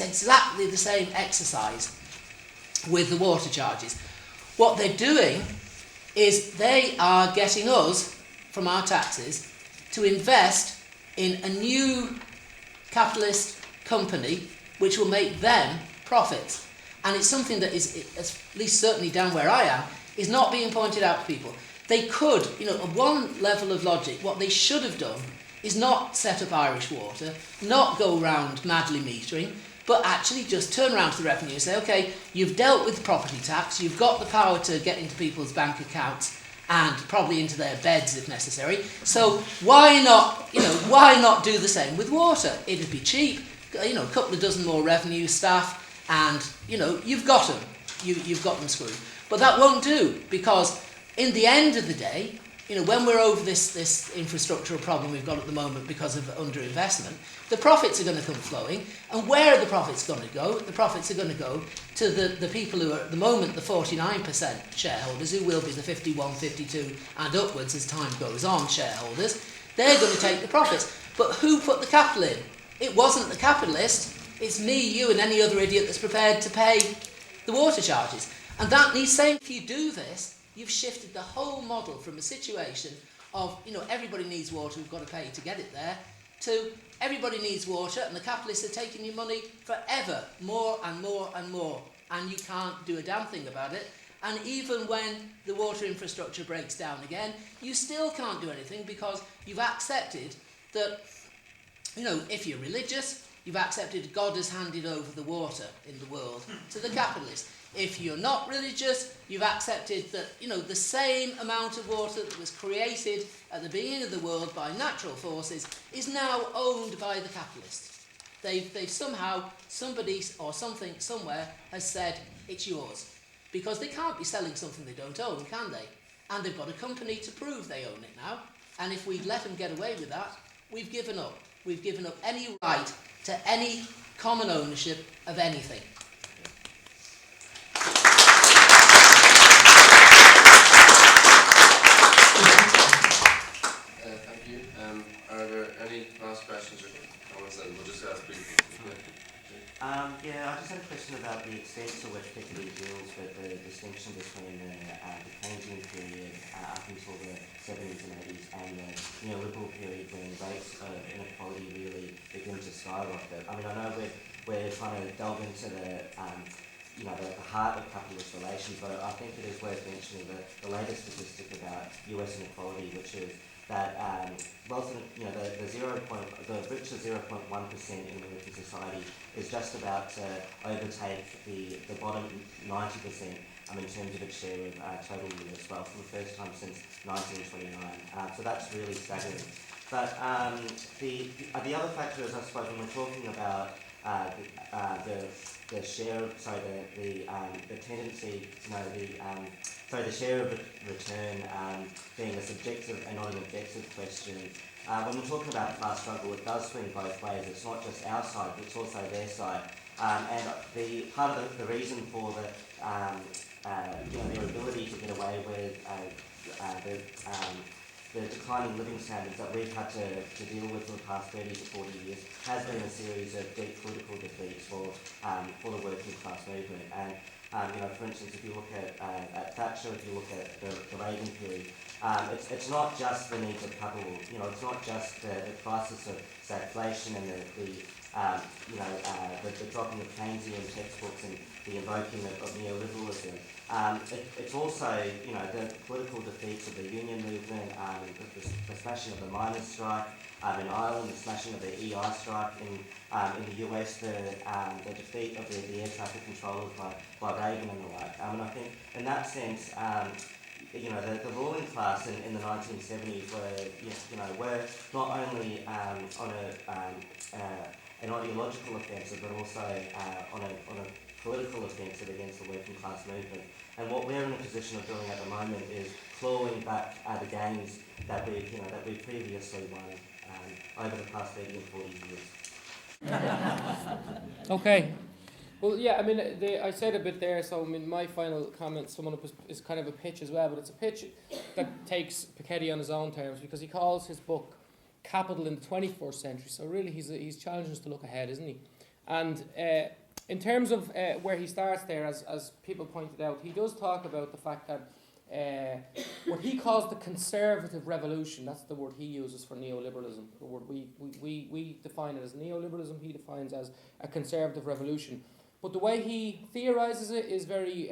exactly the same exercise with the water charges. What they're doing is they are getting us, from our taxes, to invest in a new capitalist company which will make them profits. And it's something that is, at least certainly down where I am, is not being pointed out to people. They could, at one level of logic, what they should have done is not set up Irish Water, not go round madly metering, but actually just turn around to the revenue and say, okay, you've dealt with property tax, you've got the power to get into people's bank accounts and probably into their beds if necessary, so why not do the same with water? It'd be cheap, a couple of dozen more revenue staff, and you've got them. You've got them screwed. But that won't do, because in the end of the day, when we're over this infrastructural problem we've got at the moment because of underinvestment, the profits are going to come flowing. And where are the profits going to go? The profits are going to go to the people who are at the moment the 49% shareholders, who will be the 51, 52 and upwards as time goes on shareholders. They're going to take the profits. But who put the capital in? It wasn't the capitalist. It's me, you and any other idiot that's prepared to pay the water charges. And that needs saying, if you do this, you've shifted the whole model from a situation of, everybody needs water, we've got to pay to get it there, to everybody needs water and the capitalists are taking your money forever, more and more and more, and you can't do a damn thing about it. And even when the water infrastructure breaks down again, you still can't do anything, because you've accepted that, if you're religious, you've accepted God has handed over the water in the world to the capitalists. If you're not religious, you've accepted that, the same amount of water that was created at the beginning of the world by natural forces is now owned by the capitalists. They've somehow, somebody or something somewhere has said it's yours. Because they can't be selling something they don't own, can they? And they've got a company to prove they own it now. And if we let them get away with that, we've given up. We've given up any right to any common ownership of anything. Thank you. Are there any last questions or comments? And we'll just ask briefly. I just had a question about the extent to which Picketty deals with the distinction between the Keynesian period up until the 70s and 80s and the neoliberal period when rates of inequality really begin to skyrocket. I mean, I know we're trying to delve into the heart of capitalist relations, but I think it is worth mentioning the latest statistic about US inequality, which is that the richest 0.1% in American society is just about to overtake the bottom 90% in terms of its share of total US wealth for the first time since 1929. So that's really staggering. But the other factor is, I suppose, when we're talking about the share, the tendency, the share of return being a subjective and not an objective question. When we're talking about class struggle, it does swing both ways. It's not just our side, but it's also their side. And the part of the reason for their ability to get away with the declining living standards that we've had to deal with for the past 30 to 40 years has been a series of deep political defeats for the working class movement. And for instance, if you look at Thatcher, if you look at the Reagan period, it's not just the needs of capital. It's not just the crisis of stagflation and the dropping of Keynesian textbooks and the invoking of neoliberalism. It's also, the political defeats of the union movement, the smashing of the miners' strike in Ireland, the smashing of the EI strike in the US, the defeat of the air traffic controllers by Reagan and the like. I think in that sense, the ruling class in the 1970s were not only on an ideological offensive, but also on a political offensive against the working class movement. And what we're in a position of doing at the moment is clawing back the gains that we've previously won over the past 30 and 40 years. Okay. Well, yeah, I said a bit there, so my final comment, summing up, is kind of a pitch as well, but it's a pitch that takes Piketty on his own terms, because he calls his book Capital in the 21st Century, so really he's challenging us to look ahead, isn't he? And in terms of where he starts there, as people pointed out, he does talk about the fact that what he calls the conservative revolution, that's the word he uses for neoliberalism. The word we define it as neoliberalism, he defines as a conservative revolution. But the way he theorizes it is very,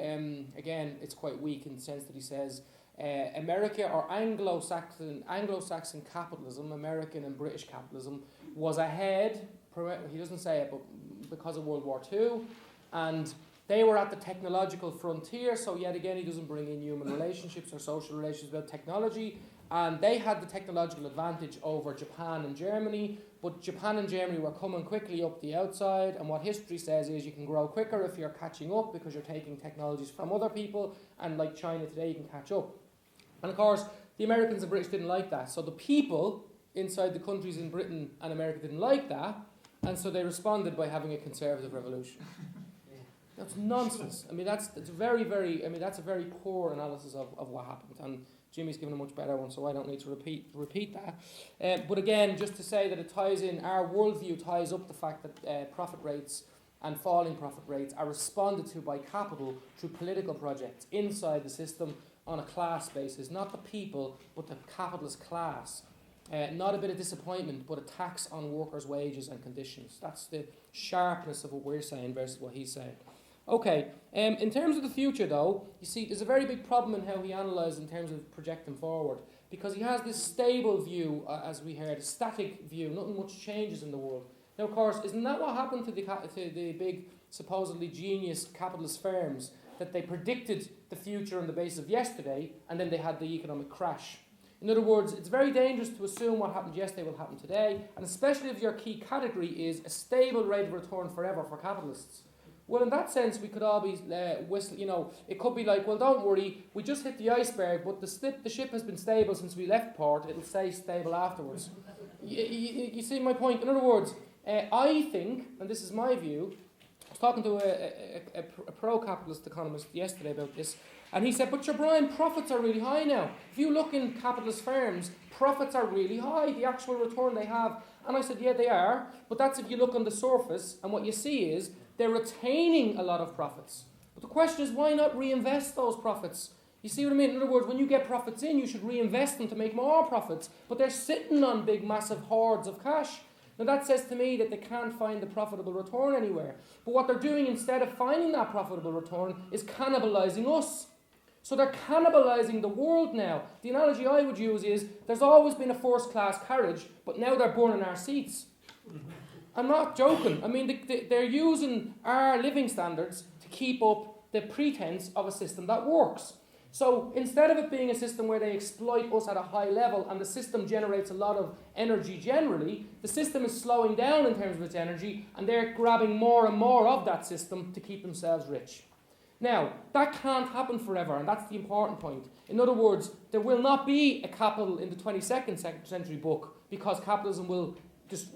again, it's quite weak in the sense that he says America or Anglo-Saxon capitalism, American and British capitalism, was ahead, he doesn't say it, but because of World War II, and they were at the technological frontier, so yet again he doesn't bring in human relationships or social relations about technology, and they had the technological advantage over Japan and Germany, but Japan and Germany were coming quickly up the outside, and what history says is you can grow quicker if you're catching up because you're taking technologies from other people, and like China today you can catch up. And of course, the Americans and British didn't like that, so the people inside the countries in Britain and America didn't like that, and so they responded by having a conservative revolution. That's nonsense. I mean, that's a very poor analysis of what happened, and Jimmy's given a much better one, so I don't need to repeat that. But again, just to say that it ties in, our worldview ties up the fact that profit rates and falling profit rates are responded to by capital through political projects inside the system on a class basis, not the people, but the capitalist class. Not a bit of disappointment, but a tax on workers' wages and conditions. That's the sharpness of what we're saying versus what he's saying. Okay, in terms of the future though, you see there's a very big problem in how he analyses in terms of projecting forward, because he has this stable view, as we heard, a static view, nothing much changes in the world. Now of course, isn't that what happened to the big, supposedly genius capitalist firms, that they predicted the future on the basis of yesterday, and then they had the economic crash? In other words, it's very dangerous to assume what happened yesterday will happen today, and especially if your key category is a stable rate of return forever for capitalists. Well, in that sense, we could all be it could be like, well, don't worry, we just hit the iceberg, but the ship has been stable since we left port, it'll stay stable afterwards. You see my point? In other words, I think, and this is my view, I was talking to a pro-capitalist economist yesterday about this, and he said, but your Brian, profits are really high now. If you look in capitalist firms, profits are really high, the actual return they have. And I said, yeah, they are, but that's if you look on the surface, and what you see is they're retaining a lot of profits. But the question is, why not reinvest those profits? You see what I mean? In other words, when you get profits in, you should reinvest them to make more profits. But they're sitting on big, massive hoards of cash. Now that says to me that they can't find the profitable return anywhere. But what they're doing instead of finding that profitable return is cannibalising us. So they're cannibalising the world now. The analogy I would use is, there's always been a first-class carriage, but now they're burning our seats. I'm not joking. I mean, they're using our living standards to keep up the pretense of a system that works. So instead of it being a system where they exploit us at a high level and the system generates a lot of energy generally, the system is slowing down in terms of its energy, and they're grabbing more and more of that system to keep themselves rich. Now, that can't happen forever, and that's the important point. In other words, there will not be a capital in the 22nd century book, because capitalism will just...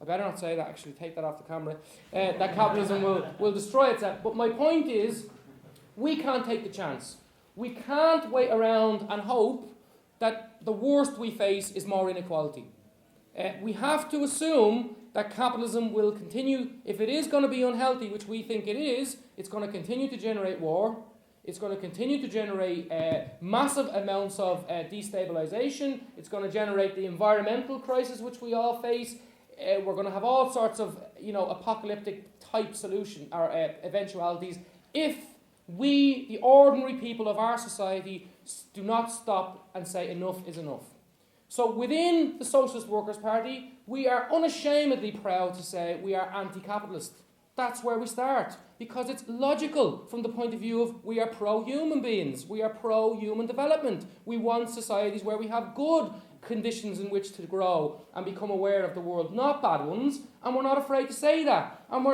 I better not say that, actually, take that off the camera. That capitalism will destroy itself. But my point is, we can't take the chance. We can't wait around and hope that the worst we face is more inequality. We have to assume that capitalism will continue. If it is going to be unhealthy, which we think it is, it's going to continue to generate war. It's going to continue to generate massive amounts of destabilization. It's going to generate the environmental crisis which we all face. We're going to have all sorts of, apocalyptic type solution or eventualities if we, the ordinary people of our society, do not stop and say enough is enough. So within the Socialist Workers' Party, we are unashamedly proud to say we are anti-capitalist. That's where we start, because it's logical from the point of view of we are pro-human beings, we are pro-human development. We want societies where we have good conditions in which to grow and become aware of the world, not bad ones, and we're not afraid to say that. And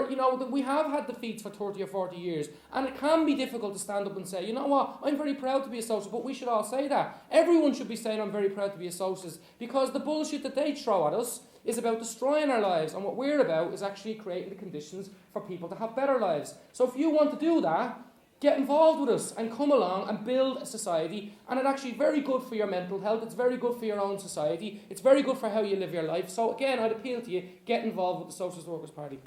we have had defeats for 30 or 40 years, and it can be difficult to stand up and say, you know what, I'm very proud to be a socialist, but we should all say that. Everyone should be saying I'm very proud to be a socialist, because the bullshit that they throw at us is about destroying our lives, and what we're about is actually creating the conditions for people to have better lives. So if you want to do that, get involved with us and come along and build a society, and it's actually very good for your mental health, it's very good for your own society, it's very good for how you live your life. So again, I'd appeal to you, get involved with the Socialist Workers' Party.